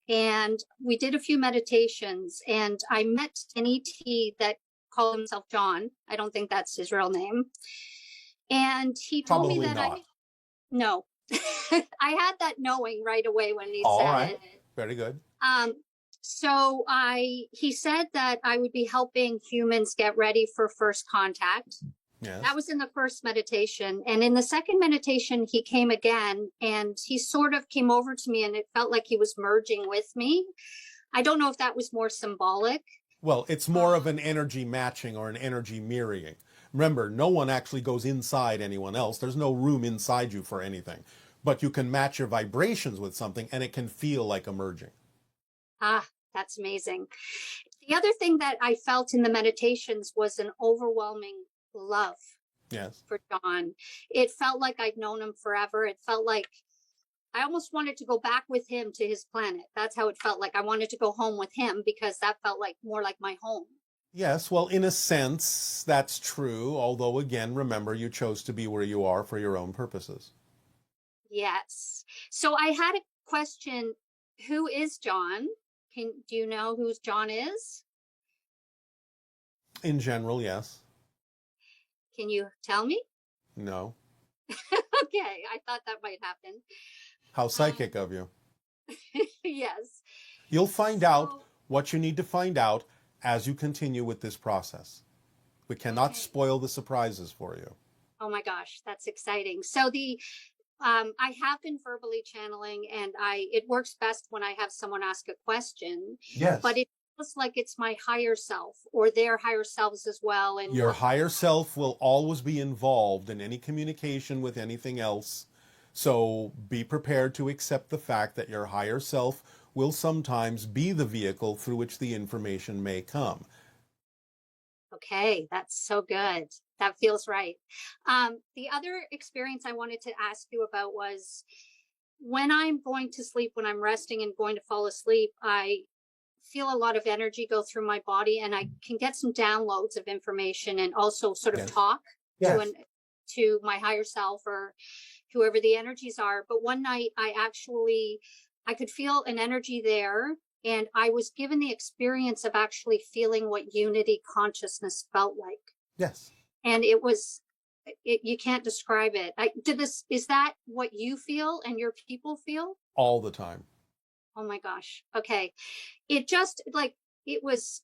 and we did a few meditations, and I met an ET that called himself John. I don't think that's his real name. And he told me Probably that not. no, I had that knowing right away when he All said right. it. Very good. Um, he said that I would be helping humans get ready for first contact. Yes. That was in the first meditation. And in the second meditation, he came again, and he sort of came over to me, and it felt like he was merging with me. I don't know if that was more symbolic. Well, it's more of an energy matching or an energy mirroring. Remember, no one actually goes inside anyone else. There's no room inside you for anything. But you can match your vibrations with something and it can feel like a merging. Ah, that's amazing. The other thing that I felt in the meditations was an overwhelming love Yes. for John. It felt like I'd known him forever. It felt like I almost wanted to go back with him to his planet. That's how it felt like. I wanted to go home with him because that felt like more like my home. Yes, well, in a sense, that's true. Although, again, remember, you chose to be where you are for your own purposes. Yes. So I had a question. Who is John? Do you know who John is? In general, yes. Can you tell me? No. Okay, I thought that might happen. How psychic of you. Yes. You'll find out what you need to find out as you continue with this process. We cannot spoil the surprises for you. Oh my gosh, that's exciting. So I have been verbally channeling, and it works best when I have someone ask a question. Yes. But it feels like it's my higher self or their higher selves as well. And your higher self will always be involved in any communication with anything else. So be prepared to accept the fact that your higher self will sometimes be the vehicle through which the information may come. Okay, that's so good. That feels right. The other experience I wanted to ask you about was when I'm going to sleep, when I'm resting and going to fall asleep, I feel a lot of energy go through my body, and I can get some downloads of information and also sort of talk to my higher self or whoever the energies are. But one night I could feel an energy there, and I was given the experience of actually feeling what unity consciousness felt like. Yes. And you can't describe it. Is that what you feel and your people feel? All the time. Oh my gosh. Okay. It just it was,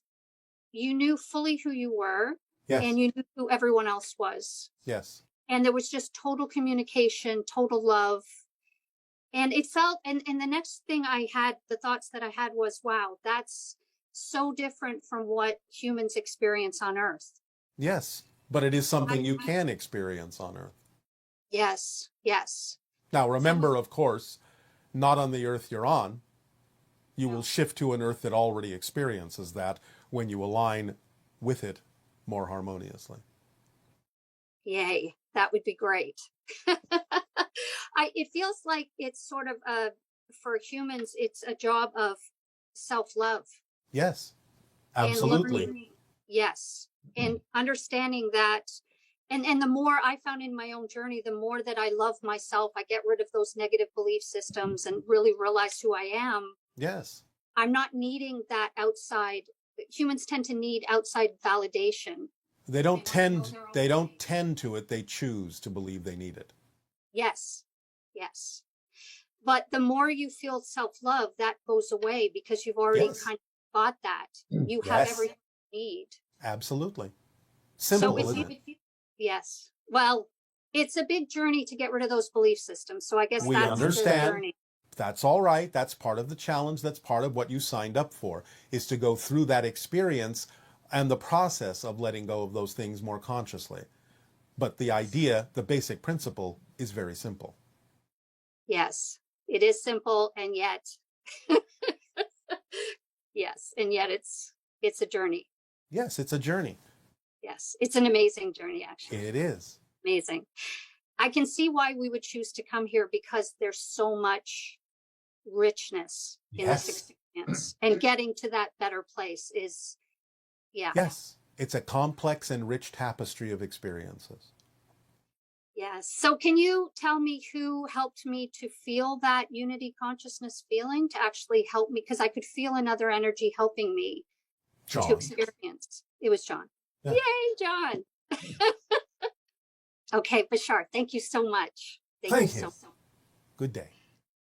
you knew fully who you were. Yes. And you knew who everyone else was. Yes. And there was just total communication, total love. And it felt, and the next thing the thoughts that I had was, wow, that's so different from what humans experience on Earth. Yes. But it is something you can experience on Earth. Yes. Yes. Now, remember, of course, not on the Earth you're on. You will shift to an Earth that already experiences that when you align with it more harmoniously. Yay. That would be great. It feels like it's sort of for humans, it's a job of self-love. Yes, absolutely. Yes. And understanding that, and the more I found in my own journey, the more that I love myself, I get rid of those negative belief systems and really realize who I am. Yes. I'm not needing that outside. Humans tend to need outside validation. They don't tend to it. They choose to believe they need it. Yes. Yes. But the more you feel self-love, that goes away because you've already kind of got that. You have everything you need. Absolutely. Simple, isn't it? Yes. Well, it's a big journey to get rid of those belief systems. So I guess we that's understand. the journey. That's all right. That's part of the challenge. That's part of what you signed up for, is to go through that experience and the process of letting go of those things more consciously. But the idea, the basic principle, is very simple. Yes, it is simple, and yet, yes, and yet it's a journey. Yes, it's a journey. Yes, it's an amazing journey, actually. It is. Amazing. I can see why we would choose to come here, because there's so much richness in this experience, and getting to that better place is, Yes, it's a complex and rich tapestry of experiences. Yes. So can you tell me who helped me to feel that unity consciousness feeling to actually help me? Because I could feel another energy helping me to John. experience. It was John. Yeah. Yay, John. Okay, Bashar, thank you so much. Thank you Thank you. so much. Good day.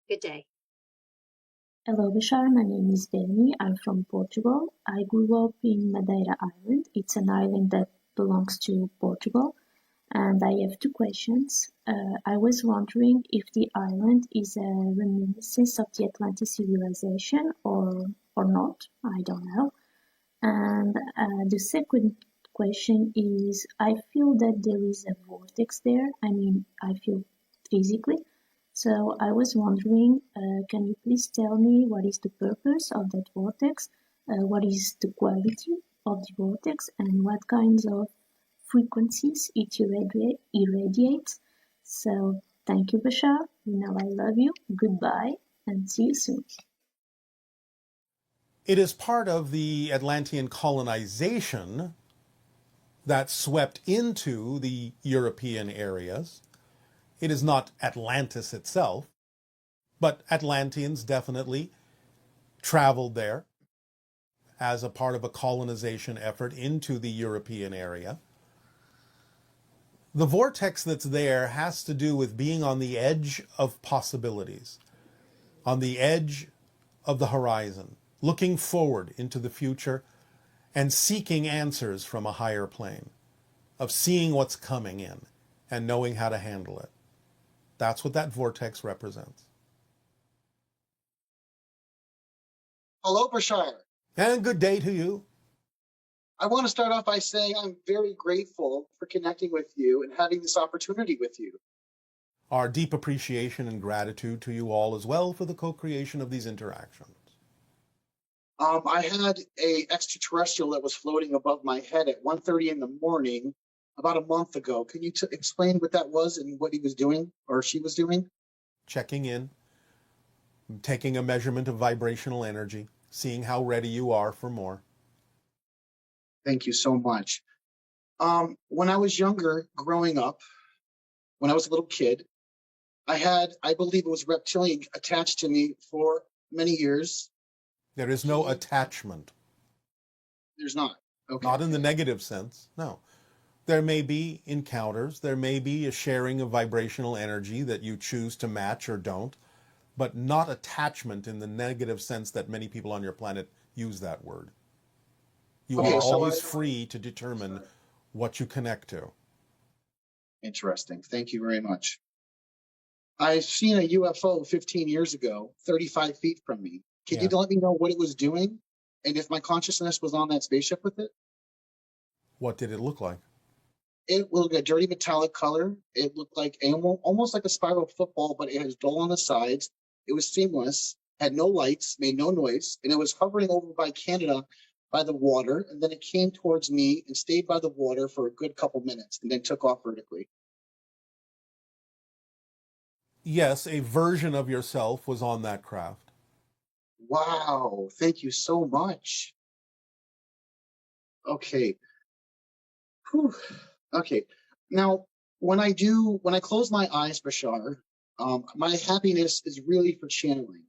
Good day. Hello Bashar, my name is Dani. I'm from Portugal. I grew up in Madeira Island. It's an island that belongs to Portugal. And I have two questions. I was wondering if the island is a reminiscence of the Atlantic civilization or not. I don't know. And the second question is, I feel that there is a vortex there. I mean, I feel physically. So I was wondering, can you please tell me what is the purpose of that vortex? What is the quality of the vortex and what kinds of frequencies it irradiates? So thank you, Bashar. You know I love you. Goodbye and see you soon. It is part of the Atlantean colonization that swept into the European areas. It is not Atlantis itself, but Atlanteans definitely traveled there as a part of a colonization effort into the European area. The vortex that's there has to do with being on the edge of possibilities, on the edge of the horizon, looking forward into the future and seeking answers from a higher plane, of seeing what's coming in and knowing how to handle it. That's what that vortex represents. Hello, Bashar. And good day to you. I want to start off by saying I'm very grateful for connecting with you and having this opportunity with you. Our deep appreciation and gratitude to you all as well for the co-creation of these interactions. I had a extraterrestrial that was floating above my head at 1:30 in the morning about a month ago. Can you explain what that was and what he was doing or she was doing? Checking in, taking a measurement of vibrational energy, seeing how ready you are for more. Thank you so much. When I was younger, growing up, when I was a little kid, I believe it was reptilian attached to me for many years. There is no attachment. There's not. Okay. Not in the negative sense, no. There may be encounters, there may be a sharing of vibrational energy that you choose to match or don't, but not attachment in the negative sense that many people on your planet use that word. You are always free to determine what you connect to. Interesting. Thank you very much. I've seen a UFO 15 years ago, 35 feet from me. Can you let me know what it was doing and if my consciousness was on that spaceship with it? What did it look like? It was a dirty metallic color. It looked like almost like a spiral football, but it has dull on the sides. It was seamless, had no lights, made no noise, and it was hovering over by Canada by the water. And then it came towards me and stayed by the water for a good couple minutes and then took off vertically. Yes, a version of yourself was on that craft. Wow. Thank you so much. Okay. Whew. Okay. Now, when I close my eyes, Bashar, my happiness is really for channeling.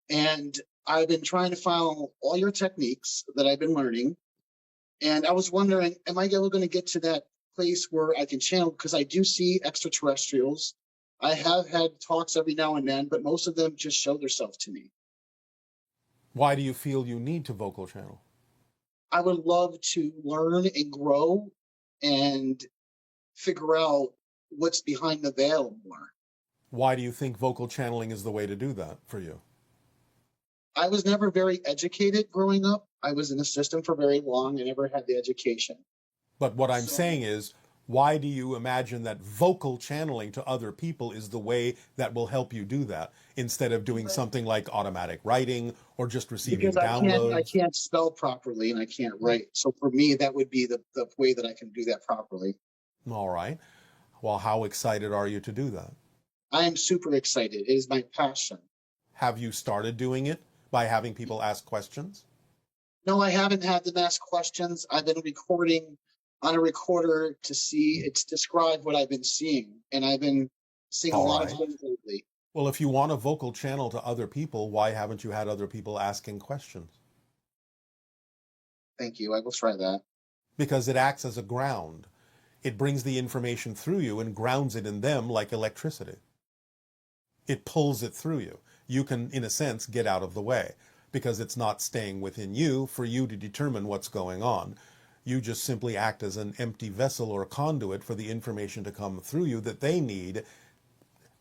And I've been trying to follow all your techniques that I've been learning. And I was wondering, am I ever going to get to that place where I can channel? Because I do see extraterrestrials. I have had talks every now and then, but most of them just show themselves to me. Why do you feel you need to vocal channel? I would love to learn and grow and figure out what's behind the veil more. Why do you think vocal channeling is the way to do that for you? I was never very educated growing up. I was in the system for very long. I never had the education. But what I'm saying is, why do you imagine that vocal channeling to other people is the way that will help you do that, instead of doing something like automatic writing or just receiving downloads? I can't spell properly and I can't write. So for me, that would be the way that I can do that properly. All right. Well, how excited are you to do that? I am super excited. It is my passion. Have you started doing it by having people ask questions? No, I haven't had them ask questions. I've been recording on a recorder to see it's describe what I've been seeing, and I've been seeing a All lot of right. things lately. Well, if you want a vocal channel to other people, why haven't you had other people asking questions? Thank you. I will try that. Because it acts as a ground. It brings the information through you and grounds it in them like electricity. It pulls it through you. You can, in a sense, get out of the way because it's not staying within you for you to determine what's going on. You just simply act as an empty vessel or conduit for the information to come through you that they need,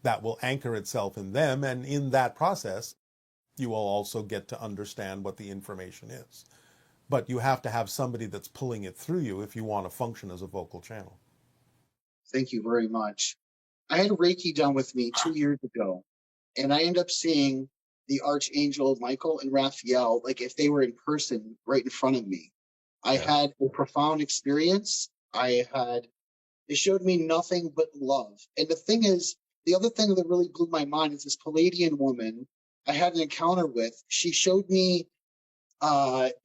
that will anchor itself in them. And in that process, you will also get to understand what the information is. But you have to have somebody that's pulling it through you if you want to function as a vocal channel. Thank you very much. I had Reiki done with me 2 years ago, and I ended up seeing the Archangel Michael and Raphael like if they were in person right in front of me. I Yes. had a profound experience. It showed me nothing but love. And the thing is, the other thing that really blew my mind is this Palladian woman I had an encounter with. She showed me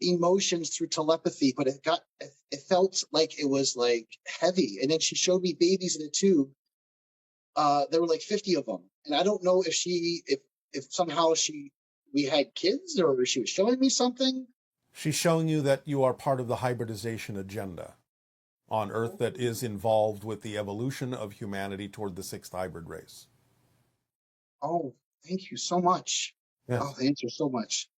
emotions through telepathy, but it felt like it was like heavy. And then she showed me babies in a tube. There were like 50 of them, and I don't know if somehow we had kids or she was showing me something. She's showing you that you are part of the hybridization agenda on Earth that is involved with the evolution of humanity toward the sixth hybrid race. Oh, thank you so much. Oh, Yes. thank you so much.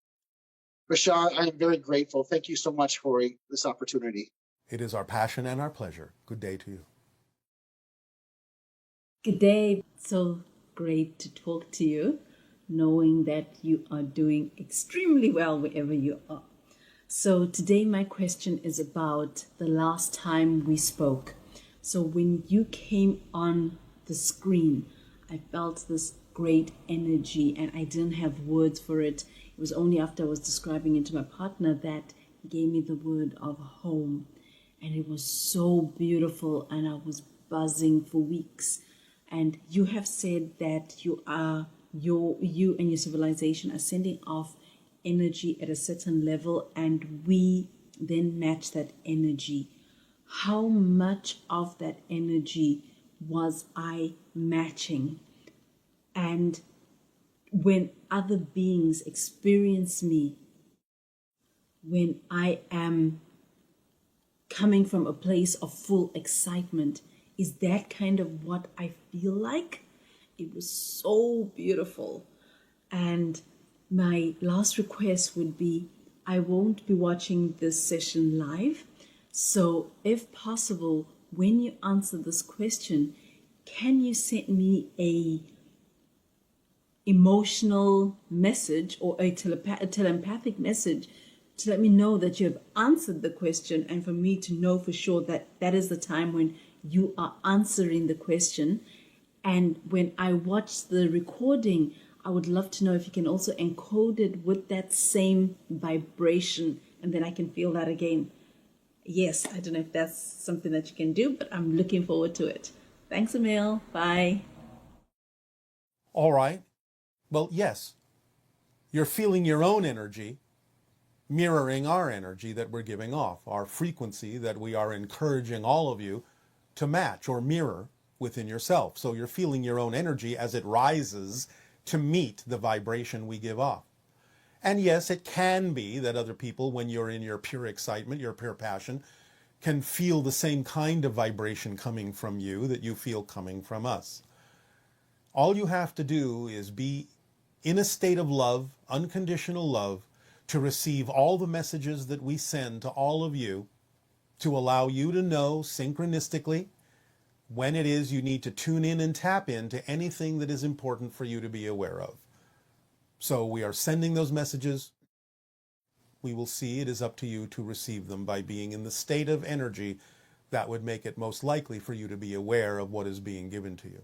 Bashar, I am very grateful. Thank you so much for this opportunity. It is our passion and our pleasure. Good day to you. Good day. So great to talk to you, knowing that you are doing extremely well wherever you are. So today my question is about the last time we spoke. So when you came on the screen, I felt this great energy and I didn't have words for it. It was only after I was describing it to my partner that he gave me the word of home. And it was so beautiful and I was buzzing for weeks. And you have said that you and your civilization are sending off energy at a certain level and we then match that energy. How much of that energy was I matching? And when other beings experience me, when I am coming from a place of full excitement, is that kind of what I feel like? It was so beautiful. And my last request would be, I won't be watching this session live. So if possible, when you answer this question, can you send me a emotional message or a telepathic message to let me know that you have answered the question and for me to know for sure that that is the time when you are answering the question. And when I watch the recording, I would love to know if you can also encode it with that same vibration and then I can feel that again. Yes, I don't know if that's something that you can do, but I'm looking forward to it. Thanks, Emil. Bye. All right. Well, yes, you're feeling your own energy mirroring our energy that we're giving off, our frequency that we are encouraging all of you to match or mirror within yourself. So you're feeling your own energy as it rises to meet the vibration we give off. And yes, it can be that other people, when you're in your pure excitement, your pure passion, can feel the same kind of vibration coming from you that you feel coming from us. All you have to do is be in a state of love, unconditional love, to receive all the messages that we send to all of you, to allow you to know synchronistically when it is you need to tune in and tap into anything that is important for you to be aware of. So we are sending those messages. We will see. It is up to you to receive them by being in the state of energy that would make it most likely for you to be aware of what is being given to you.